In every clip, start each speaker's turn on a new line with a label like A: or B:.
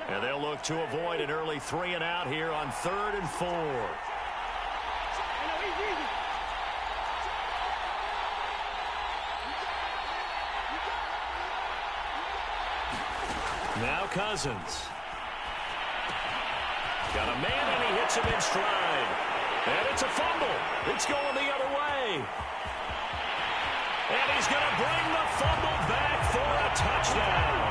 A: And they'll look to avoid an early 3 and out here on 3rd and 4. Now Cousins. Got a man, and he hits him in stride. And it's a fumble. It's going the other way. And he's going to bring the fumble back for a touchdown.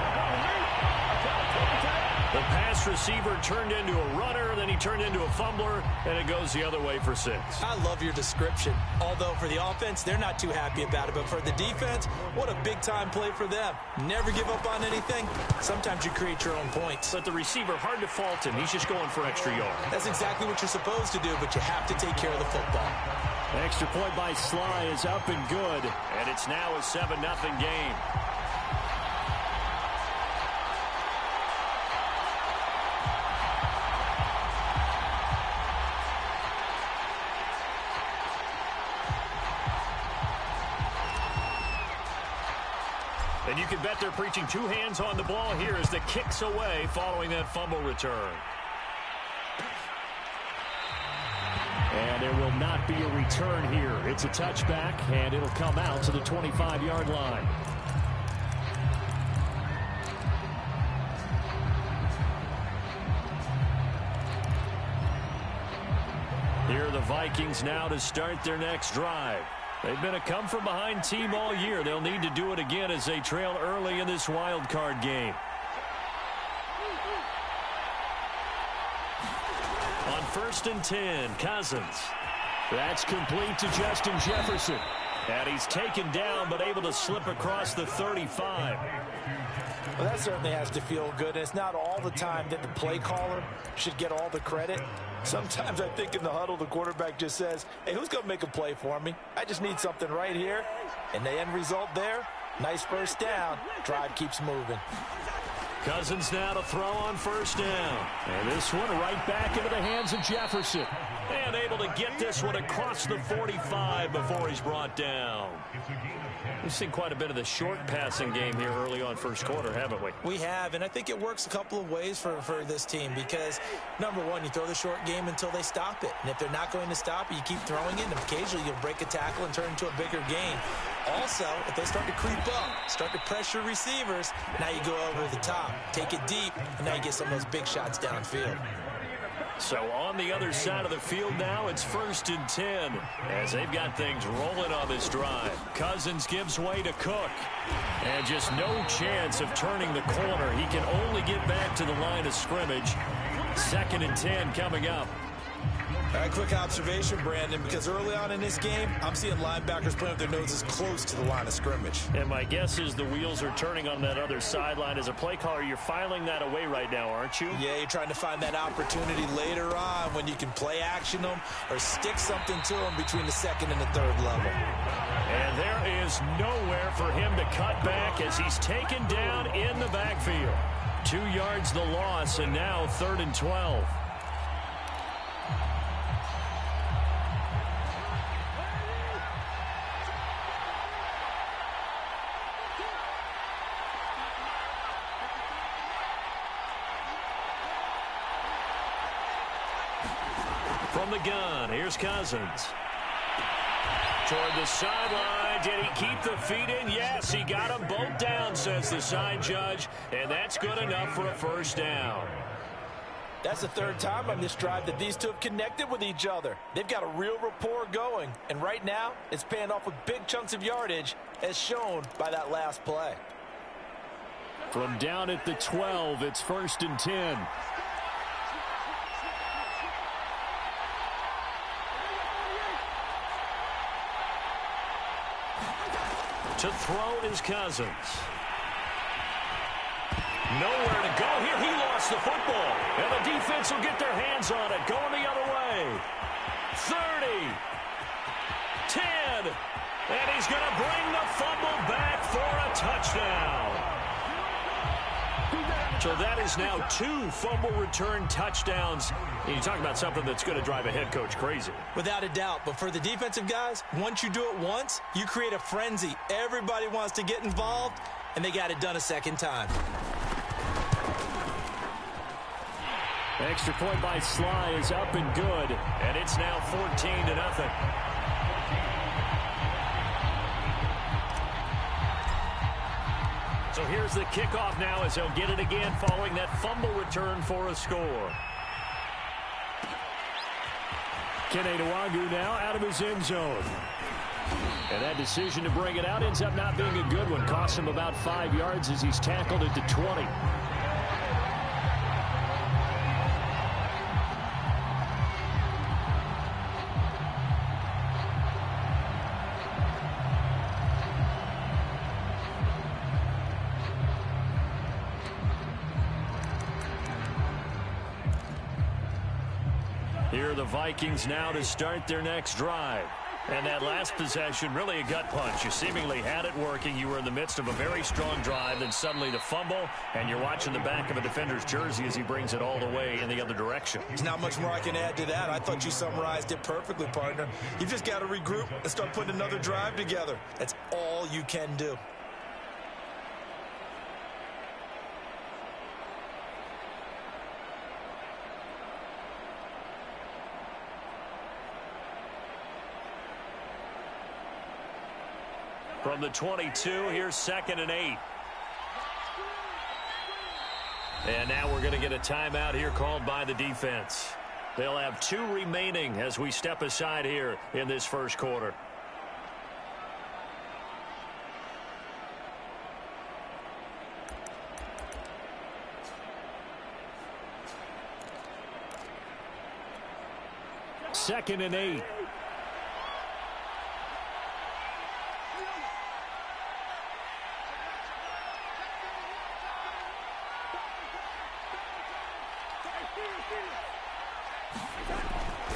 A: The pass receiver turned into a runner, then he turned into a fumbler, and it goes the other way for 6.
B: I love your description. Although for the offense, they're not too happy about it. But for the defense, what a big-time play for them. Never give up on anything. Sometimes you create your own points.
A: But the receiver, hard to fault him. He's just going for extra yards.
B: That's exactly what you're supposed to do, but you have to take care of the football.
A: Extra point by Sly is up and good. And it's now a 7-0 game. And you can bet they're preaching 2 hands on the ball here as the kick's away following that fumble return. And there will not be a return here. It's a touchback, and it'll come out to the 25-yard line. Here are the Vikings now to start their next drive. They've been a come-from-behind team all year. They'll need to do it again as they trail early in this wild card game. On 1st and 10, Cousins. That's complete to Justin Jefferson. And he's taken down but able to slip across the 35.
C: Well, that certainly has to feel good. And it's not all the time that the play caller should get all the credit. Sometimes I think in the huddle, the quarterback just says, hey, who's going to make a play for me? I just need something right here. And the end result there, nice first down. Drive keeps moving.
A: Cousins now to throw on 1st down. And this one right back into the hands of Jefferson. And able to get this one across the 45 before he's brought down. We've seen quite a bit of the short passing game here early on first quarter, haven't we?
B: We have, and I think it works a couple of ways for this team because, number one, you throw the short game until they stop it. And if they're not going to stop it, you keep throwing it, and occasionally you'll break a tackle and turn into a bigger game. Also, if they start to creep up, start to pressure receivers, now you go over the top, take it deep, and now you get some of those big shots downfield.
A: So on the other side of the field now, it's 1st and 10 as they've got things rolling on this drive. Cousins gives way to Cook. And just no chance of turning the corner. He can only get back to the line of scrimmage. 2nd and 10 coming up.
B: All right, quick observation, Brandon, because early on in this game, I'm seeing linebackers playing with their noses close to the line of scrimmage.
A: And my guess is the wheels are turning on that other sideline. As a play caller, you're filing that away right now, aren't you?
B: Yeah, you're trying to find that opportunity later on when you can play action them or stick something to them between the 2nd and the 3rd level.
A: And there is nowhere for him to cut back as he's taken down in the backfield. 2 yards the loss, and now 3rd and 12. From the gun, here's Cousins. Toward the sideline, did he keep the feet in? Yes, he got them both down, says the side judge, and that's good enough for a 1st down.
C: That's the 3rd time on this drive that these two have connected with each other. They've got a real rapport going, and right now, it's paying off with big chunks of yardage, as shown by that last play.
A: From down at the 12, it's 1st and 10. To throw is Cousins. Nowhere to go here. He lost the football. And the defense will get their hands on it. Going the other way. 30. 10. And he's going to bring the fumble back for a touchdown. So that is now 2 fumble return touchdowns. And you talk about something that's going to drive a head coach crazy.
B: Without a doubt. But for the defensive guys, once you do it once, you create a frenzy. Everybody wants to get involved, and they got it done a 2nd time.
A: Extra point by Sly is up and good, and it's now 14-0. So here's the kickoff now as he'll get it again following that fumble return for a score. Kene Nwangwu now out of his end zone. And that decision to bring it out ends up not being a good one. Costs him about 5 yards as he's tackled at the 20. Here are the Vikings now to start their next drive. And that last possession, really a gut punch. You seemingly had it working. You were in the midst of a very strong drive, then suddenly the fumble, and you're watching the back of a defender's jersey as he brings it all the way in the other direction.
B: There's not much more I can add to that. I thought you summarized it perfectly, partner. You've just got to regroup and start putting another drive together. That's all you can do.
A: From the 22, here's 2nd and 8. And now we're going to get a timeout here called by the defense. They'll have 2 remaining as we step aside here in this first quarter. Second and 8.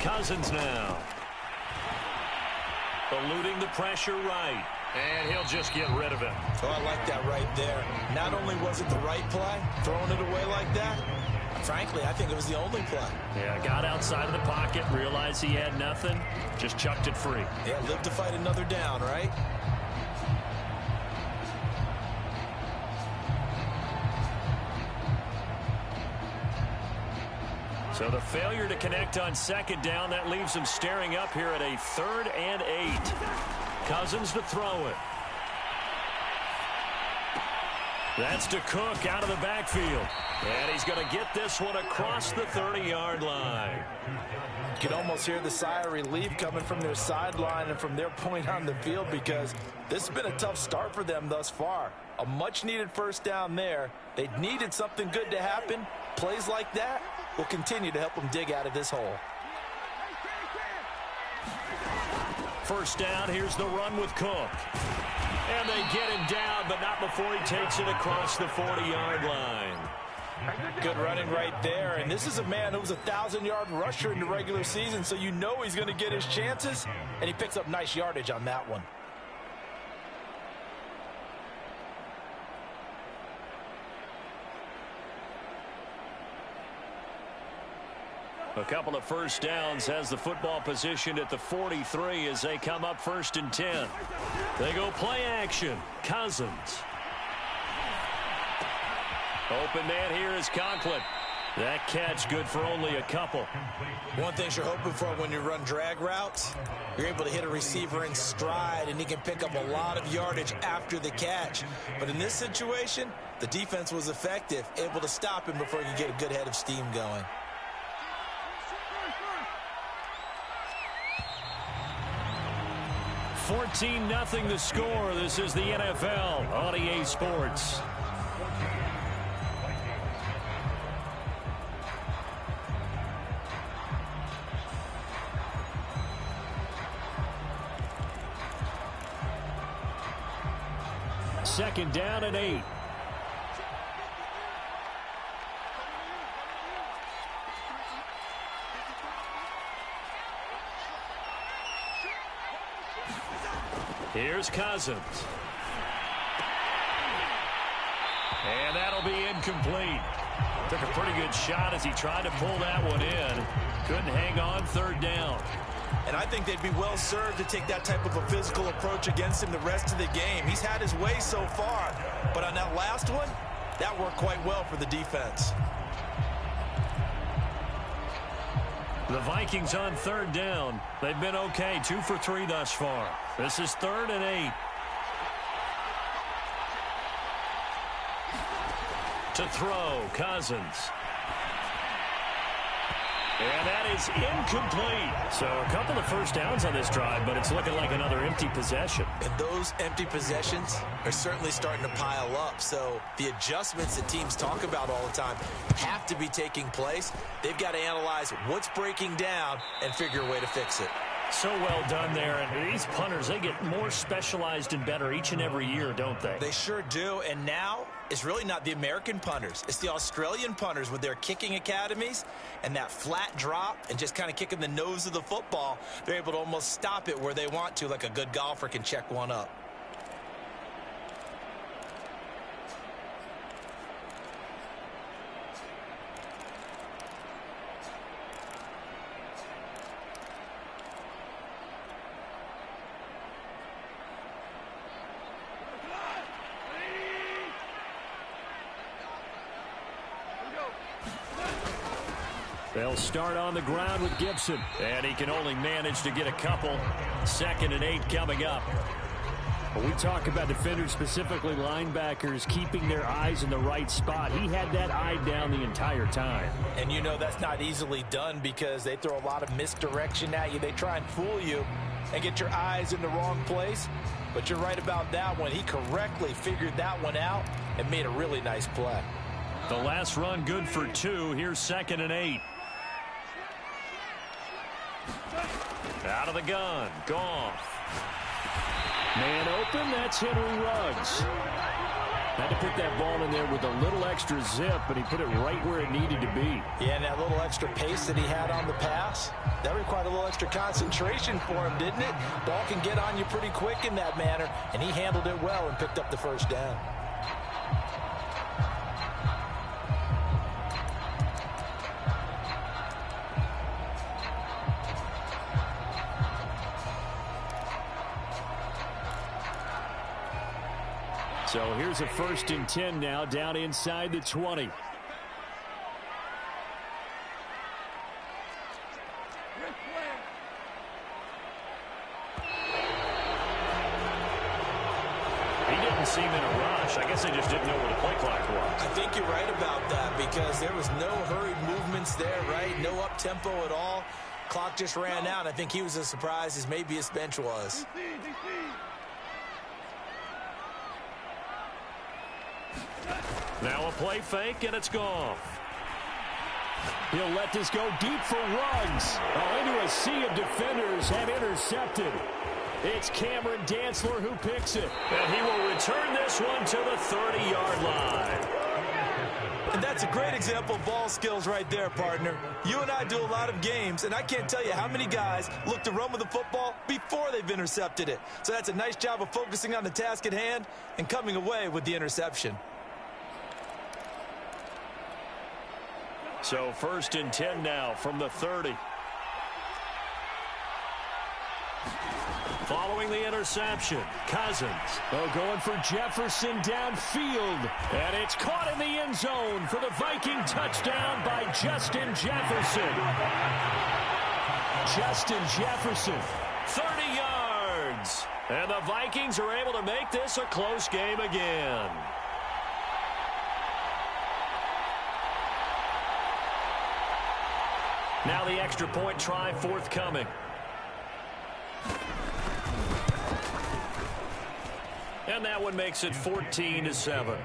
A: Cousins now. Eluding the pressure right. And he'll just get rid of it.
B: Oh, I like that right there. Not only was it the right play, throwing it away like that, frankly, I think it was the only play.
A: Yeah, got outside of the pocket, realized he had nothing, just chucked it free.
B: Yeah, live to fight another down, right?
A: So the failure to connect on 2nd down, that leaves him staring up here at a 3rd and 8. Cousins to throw it. That's to Cook out of the backfield. And he's going to get this one across the 30-yard line.
C: You can almost hear the sigh of relief coming from their sideline and from their point on the field, because this has been a tough start for them thus far. A much-needed first down there. They needed something good to happen. Plays like that will continue to help them dig out of this hole.
A: First down, here's the run with Cook. And they get him down, but not before he takes it across the 40-yard line.
C: Good running right there. And this is a man who was a 1,000-yard rusher in the regular season, so you know he's going to get his chances, and he picks up nice yardage on that one.
A: A couple of first downs, has the football positioned at the 43 as they come up 1st and 10. They go play action. Cousins. Open man here is Conklin. That catch good for only a couple.
B: One thing you're hoping for when you run drag routes, you're able to hit a receiver in stride, and he can pick up a lot of yardage after the catch. But in this situation, the defense was effective, able to stop him before he could get a good head of steam going.
A: $14-0 the score. This is the NFL on EA Sports. Second down and 8. Here's Cousins. And that'll be incomplete. Took a pretty good shot as he tried to pull that one in. Couldn't hang on 3rd down.
B: And I think they'd be well served to take that type of a physical approach against him the rest of the game. He's had his way so far, but on that last one, that worked quite well for the defense.
A: The Vikings on third down. They've been okay, 2 for 3 thus far. This is 3rd and 8. To throw, Cousins. And that is incomplete. So a couple of first downs on this drive, but it's looking like another empty possession.
B: And those empty possessions are certainly starting to pile up. So the adjustments that teams talk about all the time have to be taking place. They've got to analyze what's breaking down and figure a way to fix it.
A: So well done there. And these punters, they get more specialized and better each and every year, don't they?
B: They sure do. And now it's really not the American punters. It's the Australian punters with their kicking academies and that flat drop and just kind of kicking the nose of the football. They're able to almost stop it where they want to, like a good golfer can check one up.
A: They'll start on the ground with Gibson. And he can only manage to get a couple. 2nd and 8 coming up. When we talk about defenders, specifically linebackers, keeping their eyes in the right spot, he had that eye down the entire time.
C: And you know that's not easily done because they throw a lot of misdirection at you. They try and fool you and get your eyes in the wrong place. But you're right about that one. He correctly figured that one out and made a really nice play.
A: The last run good for 2. Here's 2nd and 8. Out of the gun. Goff. Man open. That's Henry Ruggs. Had to put that ball in there with a little extra zip, but he put it right where it needed to be.
C: Yeah, and that little extra pace that he had on the pass, that required a little extra concentration for him, didn't it? Ball can get on you pretty quick in that manner, and he handled it well and picked up the first down.
A: So here's a 1st and 10 now, down inside the 20. He didn't seem in a rush. I guess they just didn't know what the play clock was.
B: I think you're right about that because there was no hurried movements there, right? No up-tempo at all. Clock just ran out. I think he was as surprised as maybe his bench was.
A: Now a play fake, and it's gone. He'll let this go deep for Ruggs. Oh, into a sea of defenders have intercepted. It's Cameron Dantzler who picks it. And he will return this one to the 30-yard line.
B: And that's a great example of ball skills right there, partner. You and I do a lot of games, and I can't tell you how many guys look to run with the football before they've intercepted it. So that's a nice job of focusing on the task at hand and coming away with the interception.
A: So 1st and 10 now from the 30. Following the interception, Cousins. Oh, going for Jefferson downfield. And it's caught in the end zone for the Viking touchdown by Justin Jefferson. Justin Jefferson, 30 yards. And the Vikings are able to make this a close game again. Now the extra point try forthcoming. And that one makes it 14-7.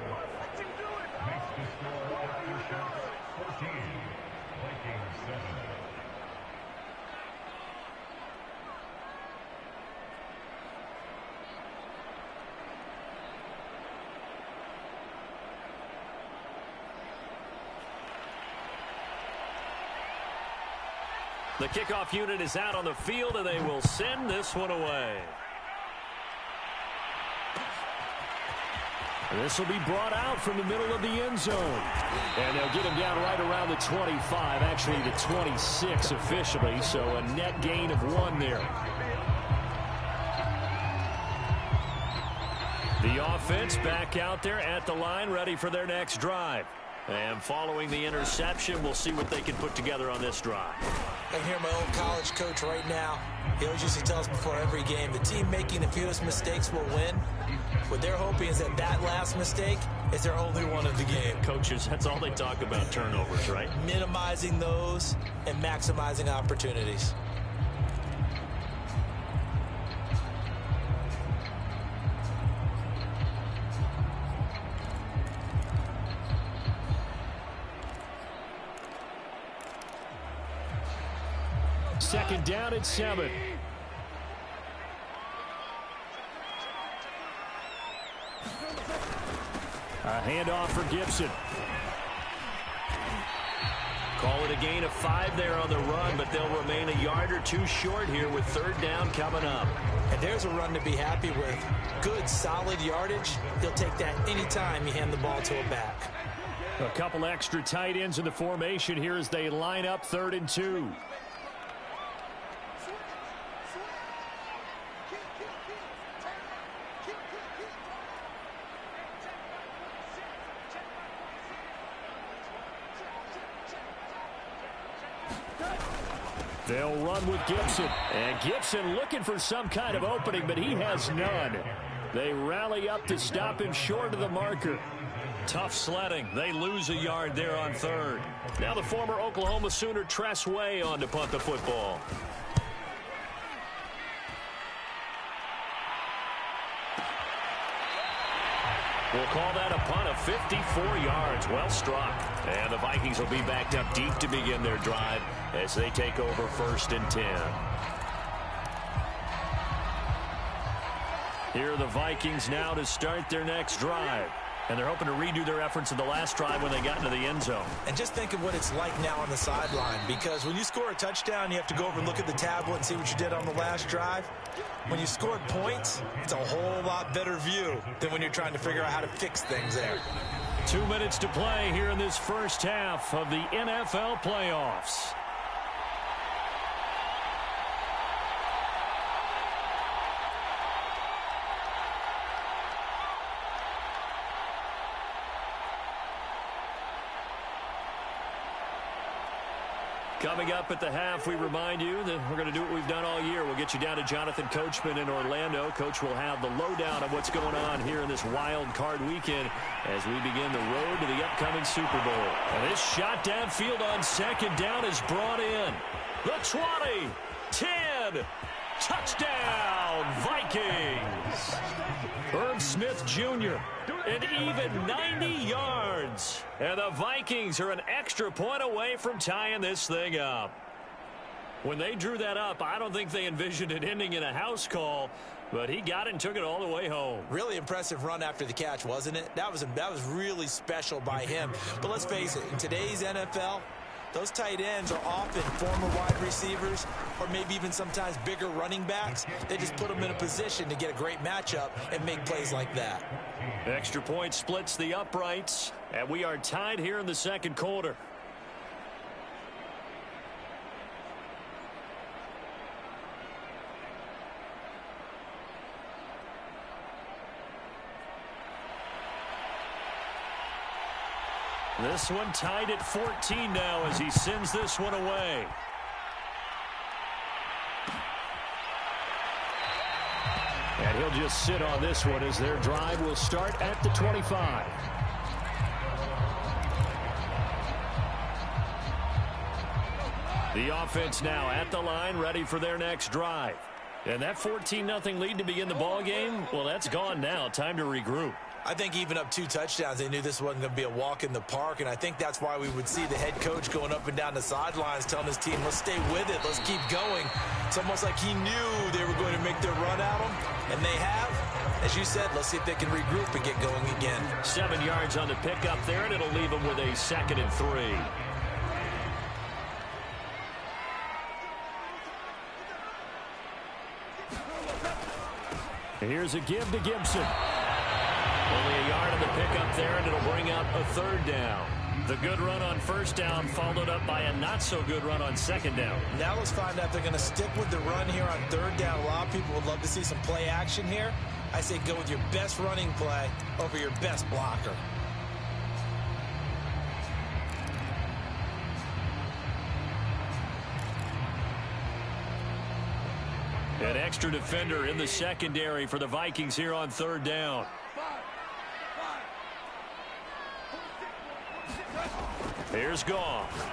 A: The kickoff unit is out on the field, and they will send this one away. This will be brought out from the middle of the end zone. And they'll get him down right around the 25, actually the 26 officially, so a net gain of 1 there. The offense back out there at the line, ready for their next drive. And following the interception, we'll see what they can put together on this drive.
B: I can hear my old college coach right now. He always used to tell us before every game, the team making the fewest mistakes will win. What they're hoping is that that last mistake is their only one of the game.
A: Coaches, that's all they talk about, turnovers, right?
B: Minimizing those and maximizing opportunities.
A: Second down at 7. A handoff for Gibson. Call it a gain of 5 there on the run, but they'll remain a yard or 2 short here with third down coming up.
B: And there's a run to be happy with. Good, solid yardage. He'll take that anytime you hand the ball to a back.
A: A couple extra tight ends in the formation here as they line up 3rd and 2. They'll run with Gibson. And Gibson looking for some kind of opening, but he has none. They rally up to stop him short of the marker. Tough sledding. They lose a yard there on 3rd. Now the former Oklahoma Sooner Tress Way on to punt the football. We'll call that a punt of 54 yards. Well struck. And the Vikings will be backed up deep to begin their drive as they take over 1st and 10. Here are the Vikings now to start their next drive. And they're hoping to redo their efforts in the last drive when they got into the end zone.
B: And just think of what it's like now on the sideline, because when you score a touchdown, you have to go over and look at the tablet and see what you did on the last drive. When you scored points, it's a whole lot better view than when you're trying to figure out how to fix things there.
A: 2 minutes to play here in this first half of the NFL playoffs. Coming up at the half, we remind you that we're going to do what we've done all year. We'll get you down to Jonathan Coachman in Orlando. Coach will have the lowdown of what's going on here in this wild card weekend as we begin the road to the upcoming Super Bowl. And this shot downfield on 2nd down is brought in. The 20, 10, touchdown, Vikings. Herb Smith Jr., an even 90 yards. And the Vikings are an extra point away from tying this thing up. When they drew that up, I don't think they envisioned it ending in a house call, but he got it and took it all the way home.
B: Really impressive run after the catch, wasn't it? That was really special by him. But let's face it, in today's NFL, those tight ends are often former wide receivers or maybe even sometimes bigger running backs. They just put them in a position to get a great matchup and make plays like that.
A: Extra point splits the uprights, and we are tied here in the 2nd quarter. This one tied at 14 now as he sends this one away. And he'll just sit on this one as their drive will start at the 25. The offense now at the line, ready for their next drive. And that 14-0 lead to begin the ball game, well, that's gone now. Time to regroup.
B: I think even up 2 touchdowns, they knew this wasn't going to be a walk in the park, and I think that's why we would see the head coach going up and down the sidelines telling his team, let's stay with it, let's keep going. It's almost like he knew they were going to make their run at him, and they have. As you said, let's see if they can regroup and get going again.
A: 7 yards on the pickup there, and it'll leave them with a 2nd and 3. Here's a give to Gibson. Only a yard on the pickup there, and it'll bring up a 3rd down. The good run on 1st down followed up by a not-so-good run on 2nd down.
B: Now let's find out if they're going to stick with the run here on 3rd down. A lot of people would love to see some play action here. I say go with your best running play over your best blocker.
A: An extra defender in the secondary for the Vikings here on third down. Here's Goff.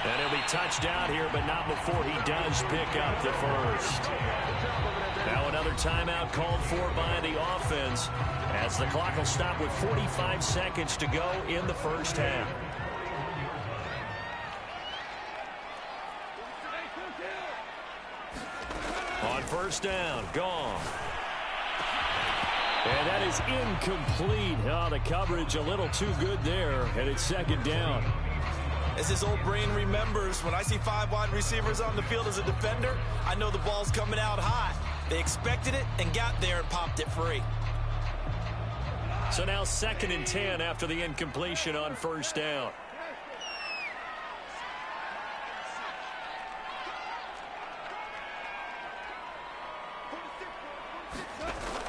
A: And he'll be touched out here, but not before he does pick up the first. Now another timeout called for by the offense, as the clock will stop with 45 seconds to go in the first half. On first down, Goff. And that is incomplete. Oh, the coverage a little too good there, and it's second down.
B: As his old brain remembers, when I see 5 wide receivers on the field as a defender, I know the ball's coming out hot. They expected it and got there and popped it free.
A: So now 2nd and 10 after the incompletion on first down.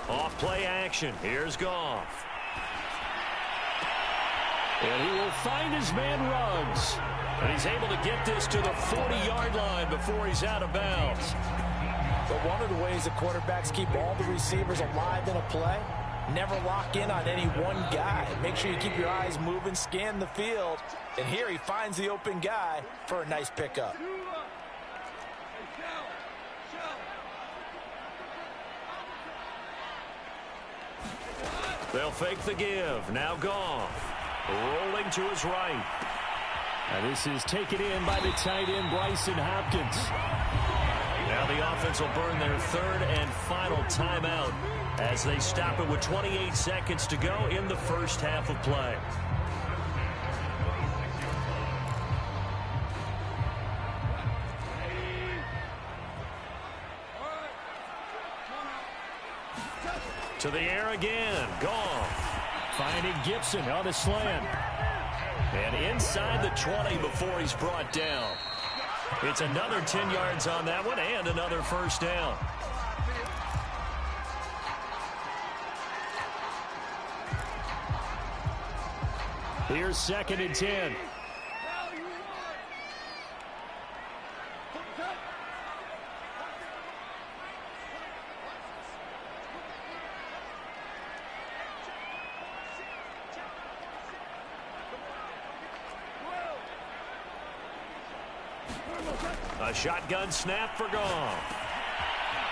A: Off play action. Here's Goff. And he will find his man Ruggs. And he's able to get this to the 40-yard line before he's out of bounds.
C: But one of the ways the quarterbacks keep all the receivers alive in a play, never lock in on any one guy. Make sure you keep your eyes moving, scan the field. And here he finds the open guy for a nice pickup.
A: They'll fake the give. Now Goff. Rolling to his right. And this is taken in by the tight end, Bryson Hopkins. Now the offense will burn their 3rd and final timeout as they stop it with 28 seconds to go in the first half of play. To the air again. Goff. Finding Gibson on a slant. And inside the 20 before he's brought down. It's another 10 yards on that one and another first down. Here's 2nd and 10. A shotgun snap for Goff.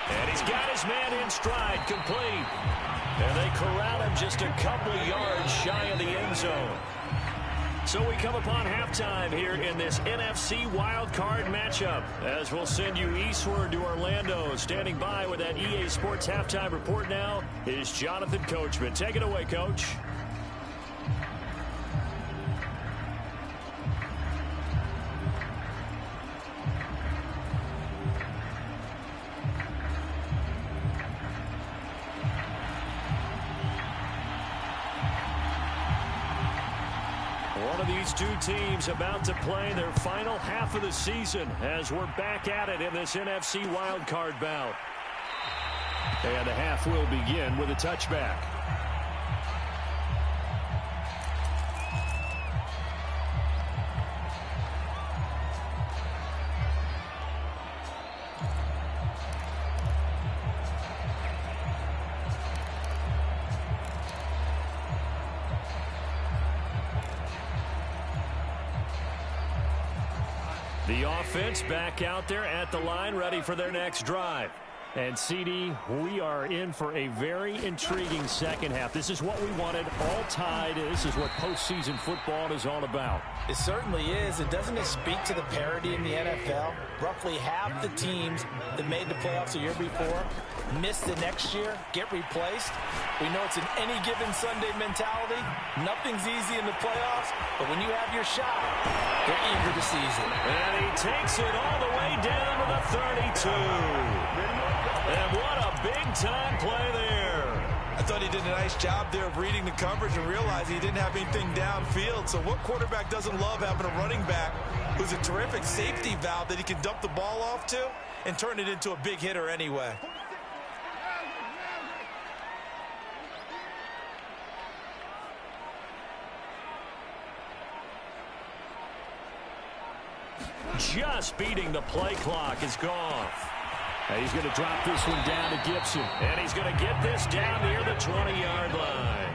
A: And he's got his man in stride, complete. And they corral him just a couple of yards shy of the end zone. So we come upon halftime here in this NFC wildcard matchup, as we'll send you eastward to Orlando. Standing by with that EA Sports halftime report now is Jonathan Coachman. Take it away, Coach. These two teams about to play their final half of the season as we're back at it in this NFC wildcard bout. And the half will begin with a touchback. The offense back out there at the line, ready for their next drive. And, CD, we are in for a very intriguing second half. This is what we wanted, all tied. This is what postseason football is all about.
B: It certainly is. And doesn't it speak to the parity in the NFL? Roughly half the teams that made the playoffs a year before miss the next year, get replaced. We know it's an any given Sunday mentality. Nothing's easy in the playoffs, but when you have your shot, they're eager to seize it.
A: And he takes it all the way down to the 32. And what a big-time play there.
B: I thought he did a nice job there of reading the coverage and realizing he didn't have anything downfield. So what quarterback doesn't love having a running back who's a terrific safety valve that he can dump the ball off to and turn it into a big hitter anyway?
A: Just beating the play clock is Goff. And he's going to drop this one down to Gibson. And he's going to get this down near the 20-yard line.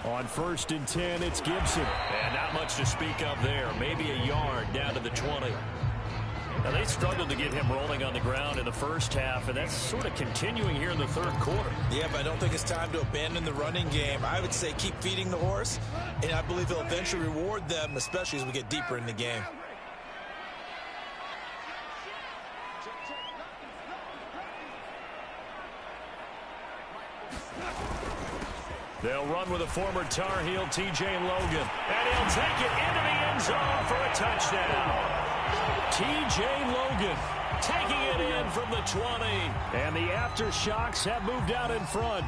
A: On 1st and 10, it's Gibson. And not much to speak of there. Maybe a yard down to the 20. Now, they struggled to get him rolling on the ground in the first half, and that's sort of continuing here in the third quarter.
B: Yeah, but I don't think it's time to abandon the running game. I would say keep feeding the horse, and I believe he'll eventually reward them, especially as we get deeper in the game.
A: They'll run with a former Tar Heel, TeLo19x, and he'll take it into the end zone for a touchdown. TeLo19x taking it in from the 20. And the aftershocks have moved out in front.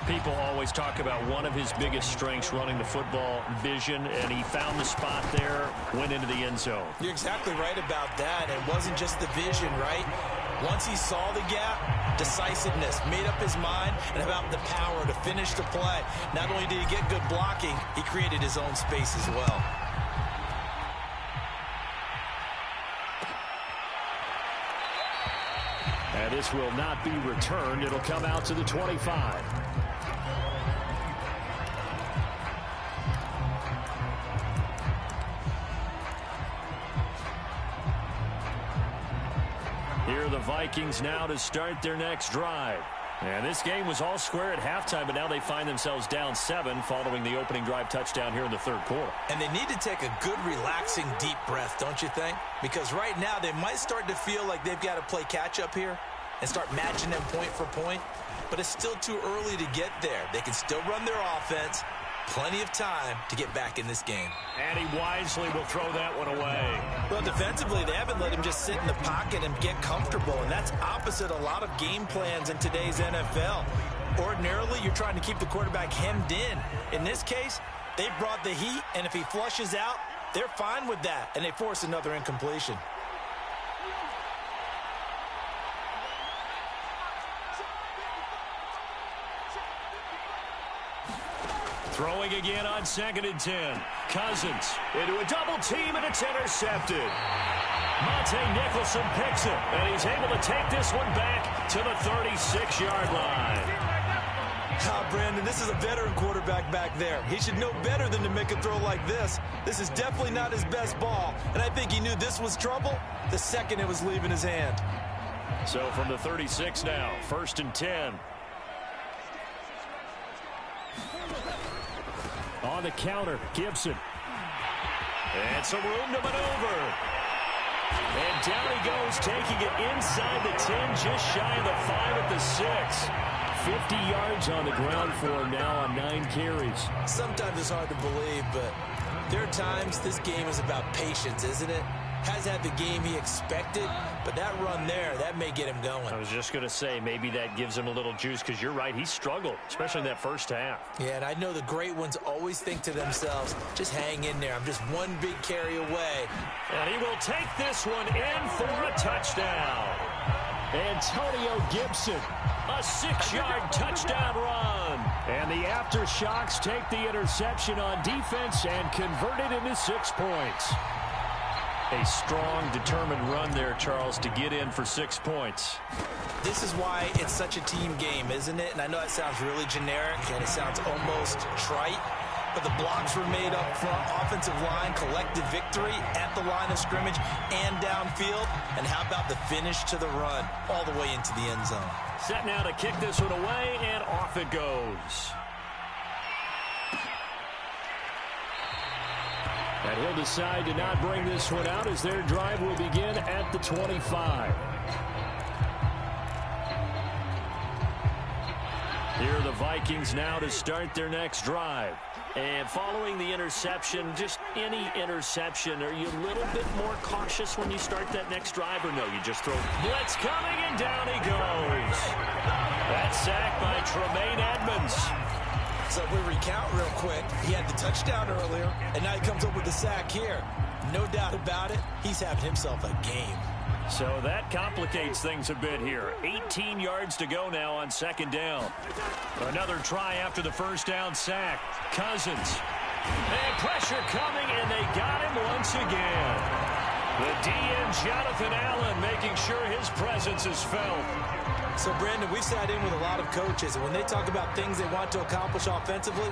A: People always talk about one of his biggest strengths running the football, vision, and he found the spot there, went into the end zone.
B: You're exactly right about that. It wasn't just the vision, right? Once he saw the gap, decisiveness, made up his mind, and about the power to finish the play. Not only did he get good blocking, he created his own space as well.
A: And this will not be returned. It'll come out to the 25. Here are the Vikings now to start their next drive. And this game was all square at halftime, but now they find themselves down 7 following the opening drive touchdown here in the third quarter.
B: And they need to take a good, relaxing, deep breath, don't you think? Because right now they might start to feel like they've got to play catch-up here and start matching them point for point. But it's still too early to get there. They can still run their offense. Plenty of time to get back in this game.
A: And he wisely will throw that one away.
B: Well, defensively, they haven't let him just sit in the pocket and get comfortable, and that's opposite a lot of game plans in today's NFL. Ordinarily, you're trying to keep the quarterback hemmed in. In this case, they brought the heat, and if he flushes out, they're fine with that, and they force another incompletion.
A: Throwing again on 2nd and 10. Cousins into a double team, and it's intercepted. Monte Nicholson picks it, and he's able to take this one back to the 36-yard line.
B: Brandon, this is a veteran quarterback back there. He should know better than to make a throw like this. This is definitely not his best ball, and I think he knew this was trouble the second it was leaving his hand.
A: So from the 36 now, 1st and 10. On the counter, Gibson. And some room to maneuver. And down he goes, taking it inside the 10, just shy of the 5 at the 6. 50 yards on the ground for him now on 9 carries.
B: Sometimes it's hard to believe, but there are times this game is about patience, isn't it? Has had the game he expected, but that run there, that may get him going.
A: I was just going to say, maybe that gives him a little juice, because you're right, he struggled, especially in that first half.
B: Yeah, and I know the great ones always think to themselves, just hang in there, I'm just one big carry away.
A: And he will take this one in for a touchdown. Antonio Gibson, a 6-yard touchdown run. And the aftershocks take the interception on defense and convert it into 6 points. A strong, determined run there, Charles, to get in for 6 points.
B: This is why it's such a team game, isn't it? And I know that sounds really generic, and it sounds almost trite, but the blocks were made up front, offensive line, collective victory at the line of scrimmage and downfield. And how about the finish to the run all the way into the end zone?
A: Set now to kick this one away, and off it goes. And he'll decide to not bring this one out as their drive will begin at the 25. Here are the Vikings now to start their next drive. And following the interception, just any interception, are you a little bit more cautious when you start that next drive, or no, you just throw blitz coming, and down he goes. That's sacked by Tremaine Edmonds.
B: So if we recount real quick, he had the touchdown earlier, and now he comes up with the sack here. No doubt about it, he's having himself a game.
A: So that complicates things a bit here. 18 yards to go now on second down. Another try after the first down sack. Cousins. And pressure coming, and they got him once again. The DN, Jonathan Allen, making sure his presence is felt.
B: So, Brandon, we've sat in with a lot of coaches, and when they talk about things they want to accomplish offensively,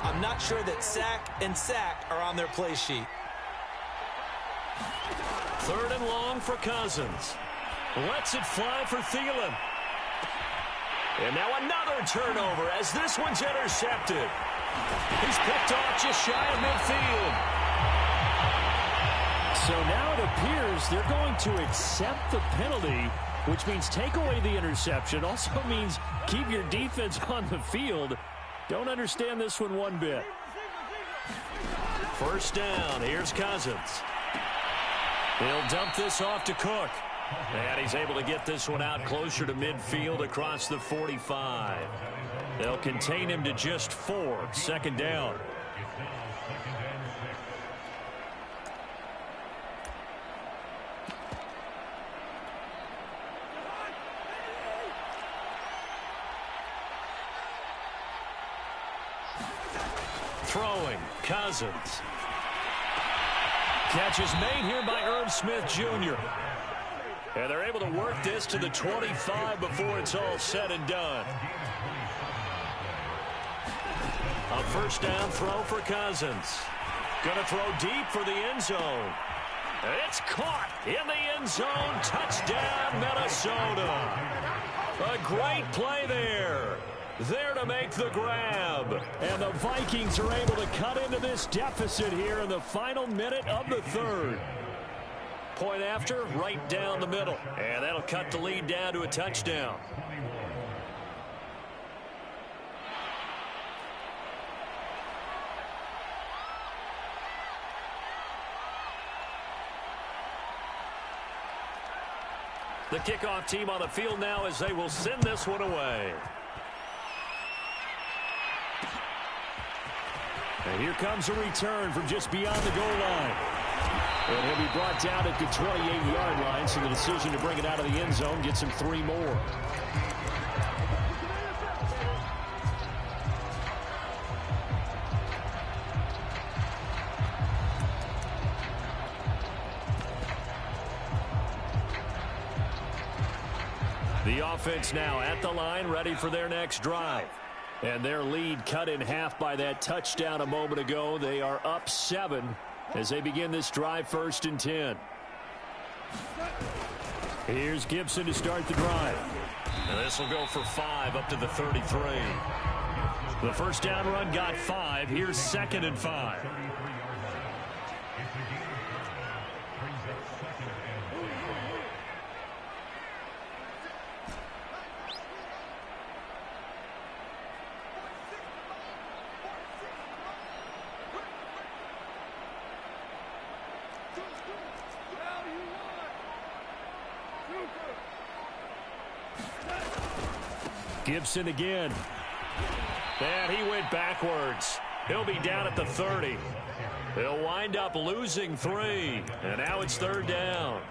B: I'm not sure that sack and sack are on their play sheet.
A: Third and long for Cousins. Lets it fly for Thielen. And now another turnover as this one's intercepted. He's picked off just shy of midfield.
D: So now it appears they're going to accept the penalty, which means take away the interception. Also means keep your defense on the field. Don't understand this one bit.
A: First down. Here's Cousins. He'll dump this off to Cook. And he's able to get this one out closer to midfield across the 45. They'll contain him to just 4. Second down. Throwing, Cousins. Catch is made here by Irv Smith Jr. And they're able to work this to the 25 before it's all said and done. A first down throw for Cousins. Gonna throw deep for the end zone. It's caught in the end zone. Touchdown, Minnesota. A great play there. There to make the grab.
D: And the Vikings are able to cut into this deficit here in the final minute of the third.
A: Point after, right down the middle. And that'll cut the lead down to a touchdown. The kickoff team on the field now as they will send this one away.
D: And here comes a return from just beyond the goal line. And he'll be brought down at the 28-yard line, so the decision to bring it out of the end zone gets him 3 more.
A: The offense now at the line, ready for their next drive. And their lead cut in half by that touchdown a moment ago. They are up 7 as they begin this drive, 1st and 10.
D: Here's Gibson to start the drive.
A: And this will go for 5 up to the 33. The first down run got 5. Here's 2nd and 5.
D: Gibson again.
A: And he went backwards. He'll be down at the 30. He'll wind up losing 3. And now it's 3rd down.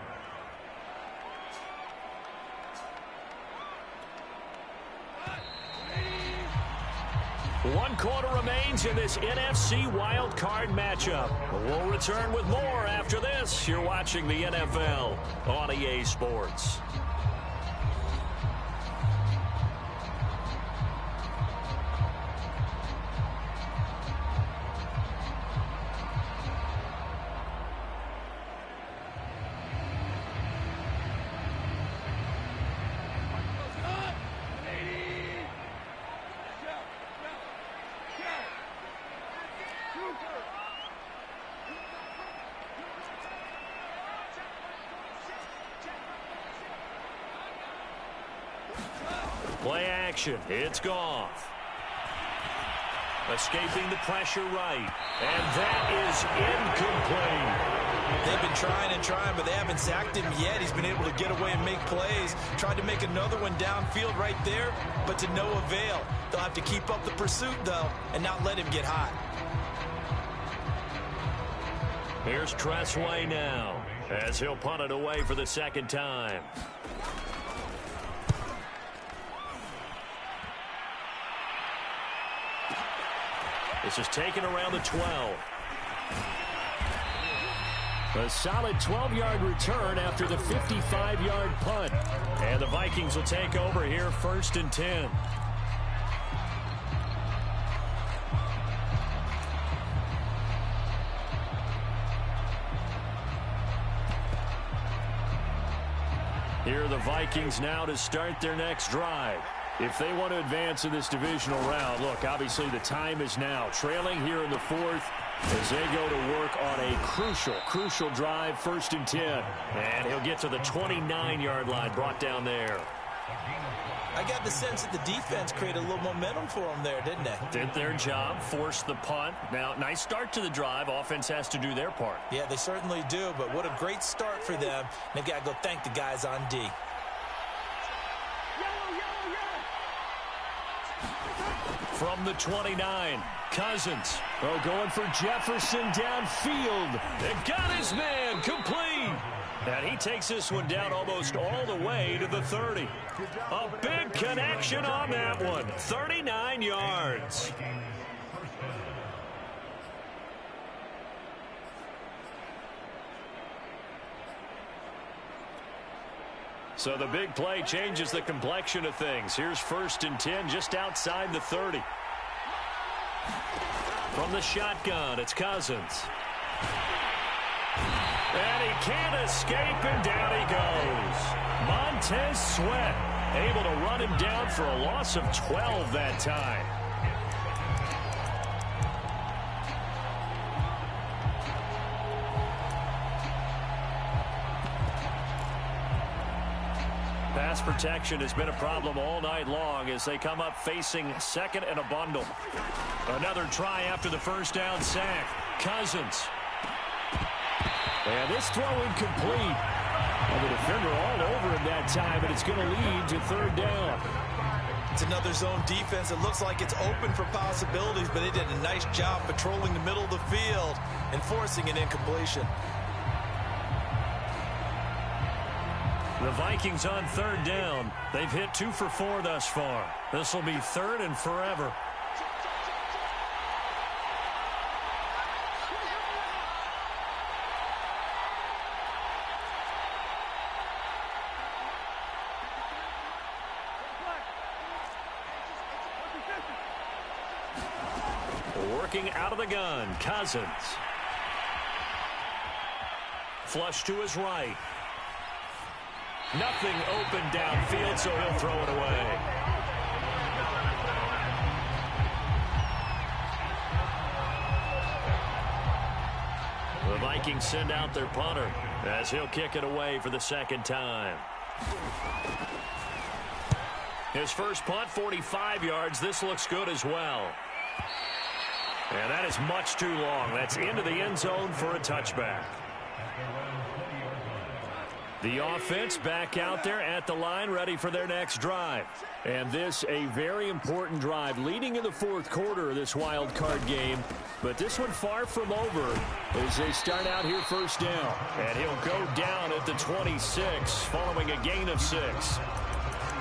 A: One quarter remains in this NFC Wild Card matchup. We'll return with more after this. You're watching the NFL on EA Sports. Play action. It's Goff. Escaping the pressure right. And that is incomplete.
B: They've been trying and trying, but they haven't sacked him yet. He's been able to get away and make plays. Tried to make another one downfield right there, but to no avail. They'll have to keep up the pursuit, though, and not let him get hot.
A: Here's Tressway now. as he'll punt it away for the second time. This is taken around the 12. A solid 12-yard return after the 55-yard punt. And the Vikings will take over here, 1st and 10. Here are the Vikings now to start their next drive. If they want to advance in this divisional round, look, obviously the time is now. Trailing here in the 4th as they go to work on a crucial drive, 1st and 10. And he'll get to the 29-yard line, brought down there.
B: I got the sense that the defense created a little momentum for them there, didn't they?
A: Did their job, forced the punt. Now, nice start to the drive. Offense has to do their part.
B: Yeah, they certainly do, but what a great start for them. They've got to go thank the guys on D.
A: From the 29, Cousins.
D: Oh, going for Jefferson downfield.
A: It got his man complete. And he takes this one down almost all the way to the 30. A big connection on that one. 39 yards. So the big play changes the complexion of things. Here's 1st and 10 just outside the 30. From the shotgun, it's Cousins. And he can't escape, and down he goes. Montez Sweat able to run him down for a loss of 12 that time. Pass protection has been a problem all night long as they come up facing 2nd and a bundle. Another try after the 1st down sack. Cousins. And this throw incomplete. And the defender all over him that time, and it's going to lead to 3rd down.
B: It's another zone defense. It looks like it's open for possibilities, but they did a nice job patrolling the middle of the field and forcing an incompletion.
A: The Vikings on 3rd down. They've hit 2 for 4 thus far. This will be 3rd and forever. Working out of the gun, Cousins. Flush to his right. Nothing open downfield, so he'll throw it away. The Vikings send out their punter as he'll kick it away for the 2nd time. His first punt, 45 yards. This looks good as well. And that is much too long. That's into the end zone for a touchback. The offense back out there at the line, ready for their next drive. And this, a very important drive, leading in the 4th quarter of this wild card game. But this one far from over as they start out here 1st down. And he'll go down at the 26 following a gain of 6.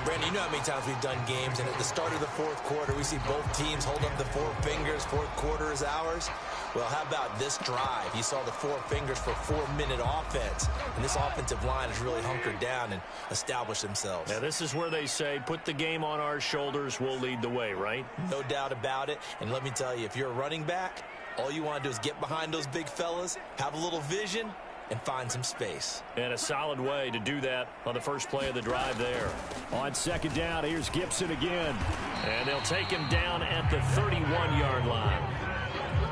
B: Brandon, you know how many times we've done games, and at the start of the 4th quarter, we see both teams hold up the 4 fingers, 4th quarter is ours. Well, how about this drive? You saw the 4 fingers for 4-minute offense, and this offensive line has really hunkered down and established themselves.
A: Now, this is where they say, put the game on our shoulders, we'll lead the way, right?
B: No doubt about it, and let me tell you, if you're a running back, all you want to do is get behind those big fellas, have a little vision, and find some space.
A: And a solid way to do that on the first play of the drive there.
D: On 2nd down, here's Gibson again.
A: And they'll take him down at the 31-yard line.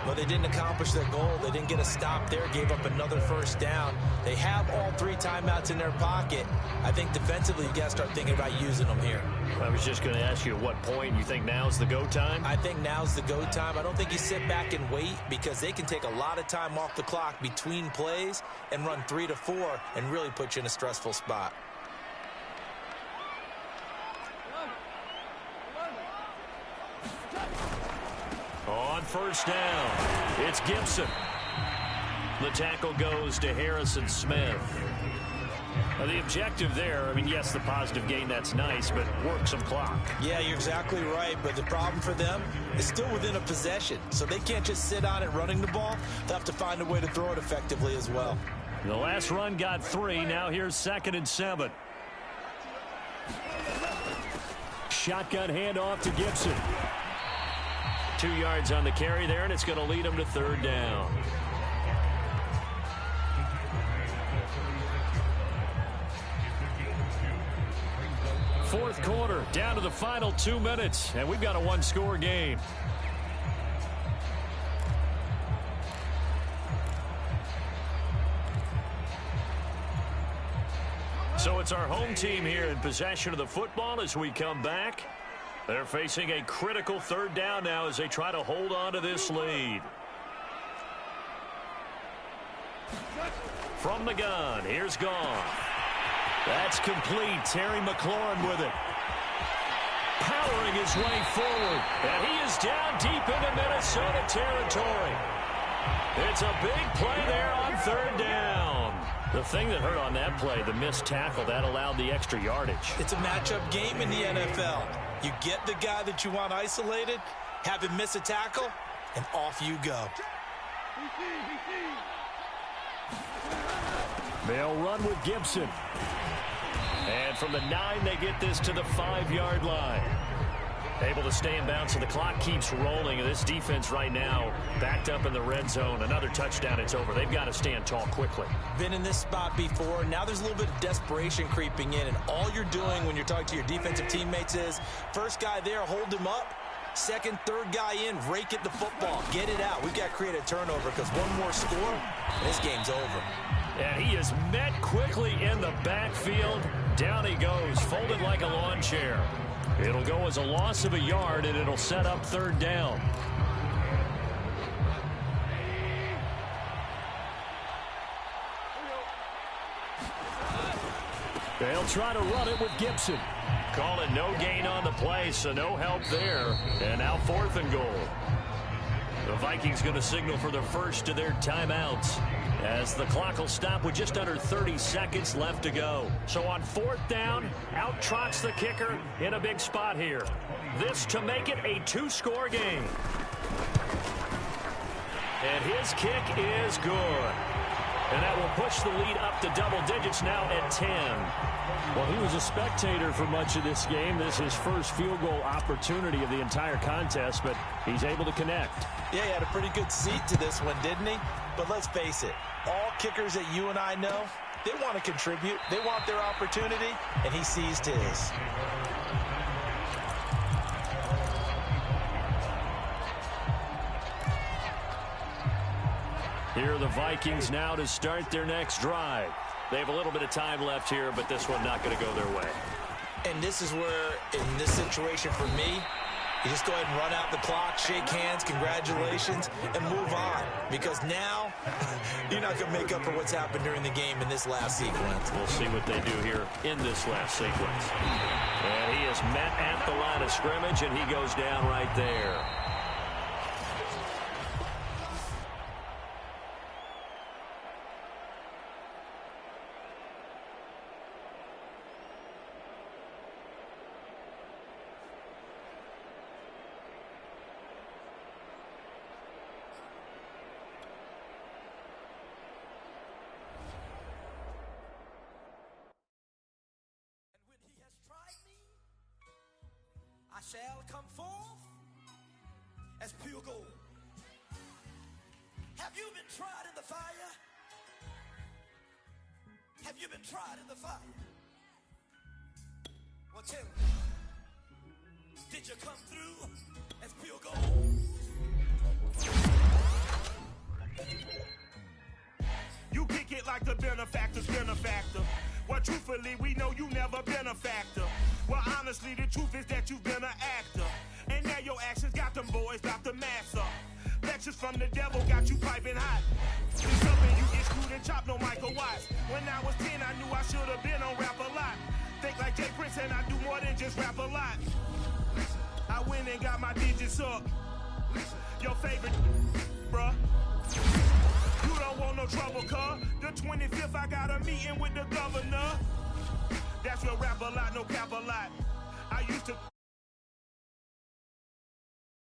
B: Well, they didn't accomplish their goal. They didn't get a stop there, gave up another 1st down. They have all 3 timeouts in their pocket. I think defensively, you got to start thinking about using them here.
A: I was just going to ask you at what point you think now's the go time?
B: I think now's the go time. I don't think you sit back and wait because they can take a lot of time off the clock between plays and run 3 to 4 and really put you in a stressful spot.
A: On 1st down, it's Gibson. The tackle goes to Harrison Smith. Now, the objective there, I mean, yes, the positive gain, that's nice, but work some clock.
B: Yeah, you're exactly right, but the problem for them is still within a possession, so they can't just sit on it running the ball. They'll have to find a way to throw it effectively as well.
A: The last run got 3. Now here's 2nd and 7.
D: Shotgun handoff to Gibson.
A: 2 yards on the carry there, and it's going to lead them to 3rd down. Fourth quarter, down to the final 2 minutes, and we've got a one-score game. So it's our home team here in possession of the football as we come back. They're facing a critical 3rd down now as they try to hold on to this lead. From the gun, here's Goff. That's complete. Terry McLaurin with it. Powering his way forward. And he is down deep into Minnesota territory. It's a big play there on 3rd down. The thing that hurt on that play, the missed tackle, that allowed the extra yardage.
B: It's a matchup game in the NFL. You get the guy that you want isolated, have him miss a tackle, and off you go.
D: They'll run with Gibson.
A: And from the 9, they get this to the 5-yard line. Able to stay in bounds, so the clock keeps rolling. And this defense right now backed up in the red zone. Another touchdown, it's over. They've got to stand tall quickly.
B: Been in this spot before. Now there's a little bit of desperation creeping in. And all you're doing when you're talking to your defensive teammates is, first guy there, hold him up. Second, third guy in, rake at the football. Get it out. We've got to create a turnover because one more score, and this game's over.
A: And he is met quickly in the backfield. Down he goes, folded like a lawn chair. It'll go as a loss of a yard, and it'll set up 3rd down.
D: They'll try to run it with Gibson.
A: Call it no gain on the play, so no help there. And now 4th and goal. The Vikings going to signal for the first of their timeouts, as the clock will stop with just under 30 seconds left to go. So on 4th down, out trots the kicker in a big spot here. This to make it a 2-score game. And his kick is good. And that will push the lead up to double digits now at 10.
D: Well, he was a spectator for much of this game. This is his first field goal opportunity of the entire contest, but he's able to connect.
B: Yeah, he had a pretty good seat to this one, didn't he? But let's face it, all kickers that you and I know, they want to contribute. They want their opportunity, and he seized his.
A: Here are the Vikings now to start their next drive. They have a little bit of time left here, but this one not going to go their way.
B: And this is where, in this situation for me, you just go ahead and run out the clock, shake hands, congratulations, and move on. Because now, you're not going to make up for what's happened during the game in this last sequence.
A: We'll see what they do here in this last sequence. And he is met at the line of scrimmage, and he goes down right there.
E: I shall come forth as pure gold. Have you been tried in the fire? Have you been tried in the fire? Well, tell me, did you come through as pure gold?
F: You kick it like the benefactor's benefactor. Well, truthfully, we know you never been a factor. Well, honestly, the truth is that you've been an actor. And now your actions got them boys about to mass up. Lectures from the devil got you piping hot. It's something you get screwed and chopped, no Michael Watts. When I was 10, I knew I should have been on rap a lot. Think like Jay Prince and I do more than just rap a lot. I went and got my digits up. Your favorite, bruh. You don't want no trouble, cuz. The 25th, I got a meeting with the governor. That's where rap a lot, no cap a lot. I used to